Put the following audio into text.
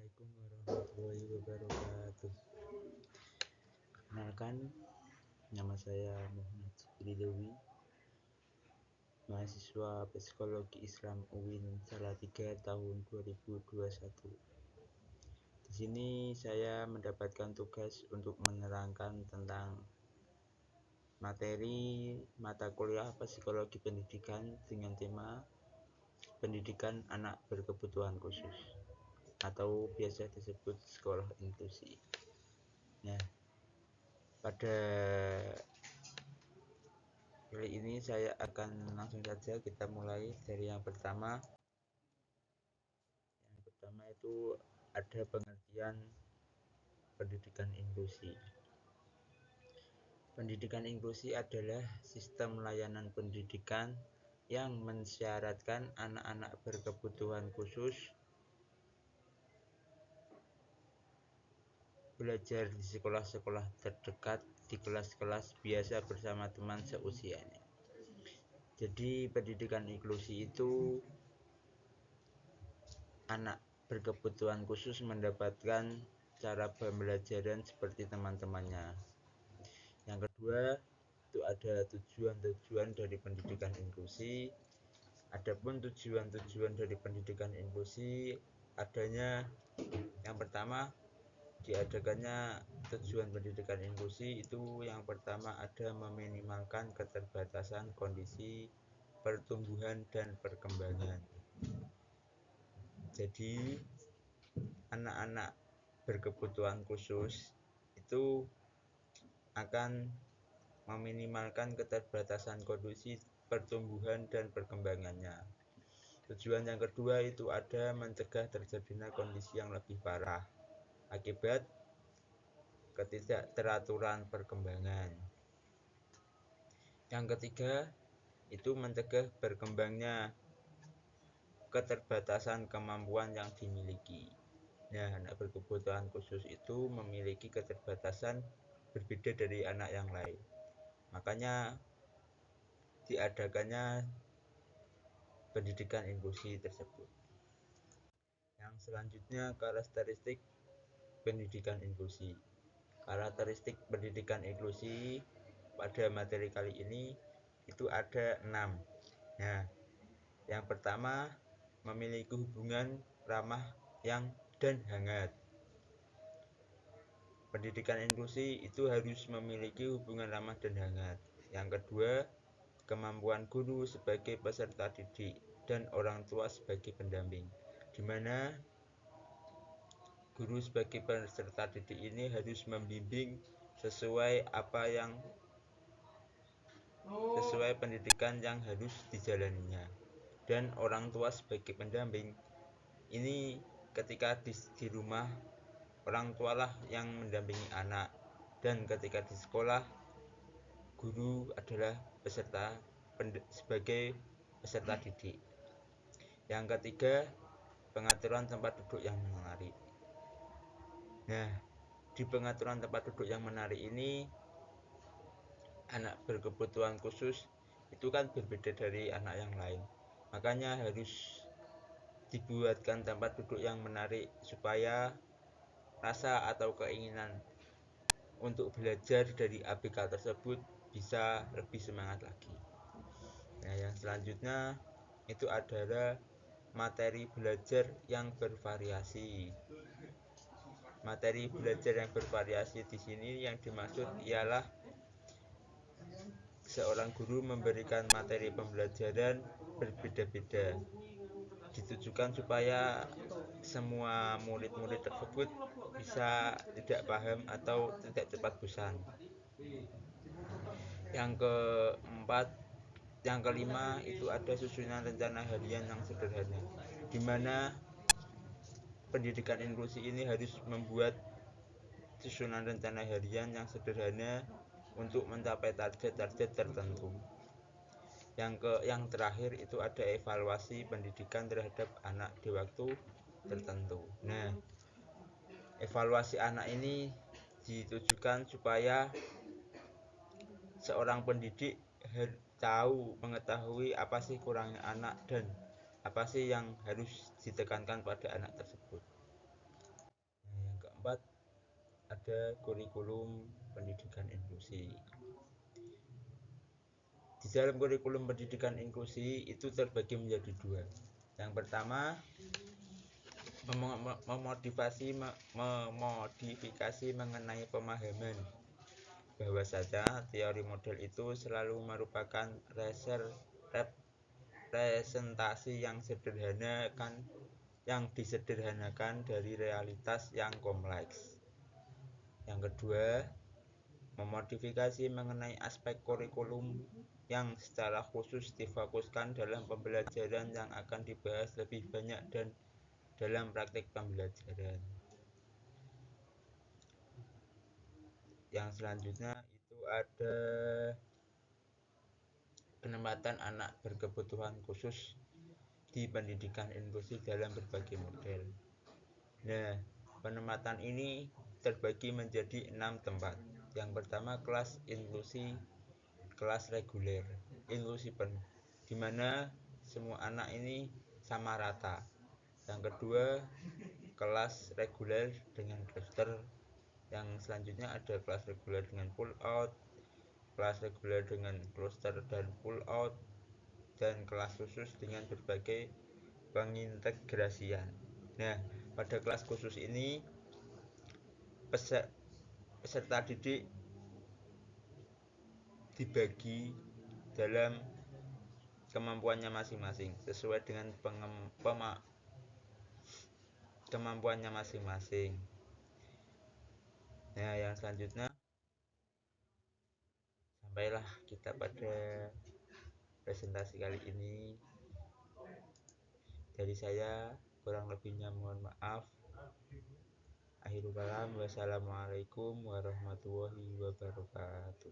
Assalamualaikum warahmatullahi wabarakatuh. Kenalkan, nama saya Muhammad Ridhowi, mahasiswa Psikologi Islam UIN Salatiga tahun 2021. Di sini saya mendapatkan tugas untuk menerangkan tentang materi mata kuliah Psikologi Pendidikan dengan tema Pendidikan Anak Berkebutuhan Khusus atau biasa disebut sekolah inklusi. Nah, pada kali ini saya akan langsung saja kita mulai dari yang pertama. Yang pertama itu ada pengertian pendidikan inklusi. Pendidikan inklusi adalah sistem layanan pendidikan yang mensyaratkan anak-anak berkebutuhan khusus belajar di sekolah-sekolah terdekat di kelas-kelas biasa bersama teman seusianya. Jadi pendidikan inklusi itu anak berkebutuhan khusus mendapatkan cara pembelajaran seperti teman-temannya. Yang kedua, itu ada tujuan-tujuan dari pendidikan inklusi. Adapun tujuan-tujuan dari pendidikan inklusi adanya yang pertama, diadakannya tujuan pendidikan inklusi itu yang pertama ada meminimalkan keterbatasan kondisi pertumbuhan dan perkembangan. Jadi anak-anak berkebutuhan khusus itu akan meminimalkan keterbatasan kondisi pertumbuhan dan perkembangannya. Tujuan yang kedua itu ada mencegah terjadinya kondisi yang lebih parah akibat ketidakteraturan perkembangan. Yang ketiga itu mencegah berkembangnya keterbatasan kemampuan yang dimiliki. Nah, anak berkebutuhan khusus itu memiliki keterbatasan berbeda dari anak yang lain. Makanya diadakannya pendidikan inklusi tersebut. Yang selanjutnya karakteristik pendidikan inklusi. Karakteristik pendidikan inklusi pada materi kali ini itu ada 6. Nah, yang pertama memiliki hubungan ramah yang dan hangat. Pendidikan inklusi itu harus memiliki hubungan ramah dan hangat. Yang kedua, kemampuan guru sebagai peserta didik dan orang tua sebagai pendamping, di mana guru sebagai peserta didik ini harus membimbing sesuai pendidikan yang harus dijalaninya, dan orang tua sebagai pendamping ini ketika di rumah orang tualah yang mendampingi anak, dan ketika di sekolah guru adalah sebagai peserta didik. Yang ketiga, pengaturan tempat duduk yang menarik. Nah, di pengaturan tempat duduk yang menarik ini anak berkebutuhan khusus itu kan berbeda dari anak yang lain. Makanya harus dibuatkan tempat duduk yang menarik supaya rasa atau keinginan untuk belajar dari ABK tersebut bisa lebih semangat lagi. Nah, yang selanjutnya itu adalah materi belajar yang bervariasi. Materi belajar yang bervariasi di sini yang dimaksud ialah seorang guru memberikan materi pembelajaran berbeda-beda, ditujukan supaya semua murid-murid tersebut bisa tidak paham atau tidak cepat bosan. Yang kelima itu ada susunan rencana harian yang sederhana, di mana pendidikan inklusi ini harus membuat susunan rencana harian yang sederhana untuk mencapai target-target tertentu. Yang terakhir itu ada evaluasi pendidikan terhadap anak di waktu tertentu. Nah, evaluasi anak ini ditujukan supaya seorang pendidik mengetahui apa sih kurangnya anak dan apa sih yang harus ditekankan pada anak tersebut. keempat ada kurikulum pendidikan inklusi. Di dalam kurikulum pendidikan inklusi itu terbagi menjadi dua. Yang pertama, memodifikasi mengenai pemahaman bahwasanya teori model itu selalu merupakan representasi yang disederhanakan dari realitas yang kompleks. Yang kedua, memodifikasi mengenai aspek kurikulum yang secara khusus difokuskan dalam pembelajaran yang akan dibahas lebih banyak dan dalam praktik pembelajaran. Yang selanjutnya itu ada penempatan anak berkebutuhan khusus di pendidikan inklusi dalam berbagai model. Nah, penempatan ini terbagi menjadi 6 tempat. Yang pertama, kelas inklusi, kelas reguler, inklusi penuh, di mana semua anak ini sama rata. Yang kedua, kelas reguler dengan cluster. Yang selanjutnya ada kelas reguler dengan pull out, kelas reguler dengan cluster dan pull out, dan kelas khusus dengan berbagai pengintegrasian. Nah, pada kelas khusus ini peserta didik dibagi dalam kemampuannya masing-masing sesuai dengan kemampuannya masing-masing. Nah, yang selanjutnya sampailah kita pada presentasi kali ini. Dari saya, kurang lebihnya mohon maaf. Akhirul kalam, wassalamualaikum warahmatullahi wabarakatuh.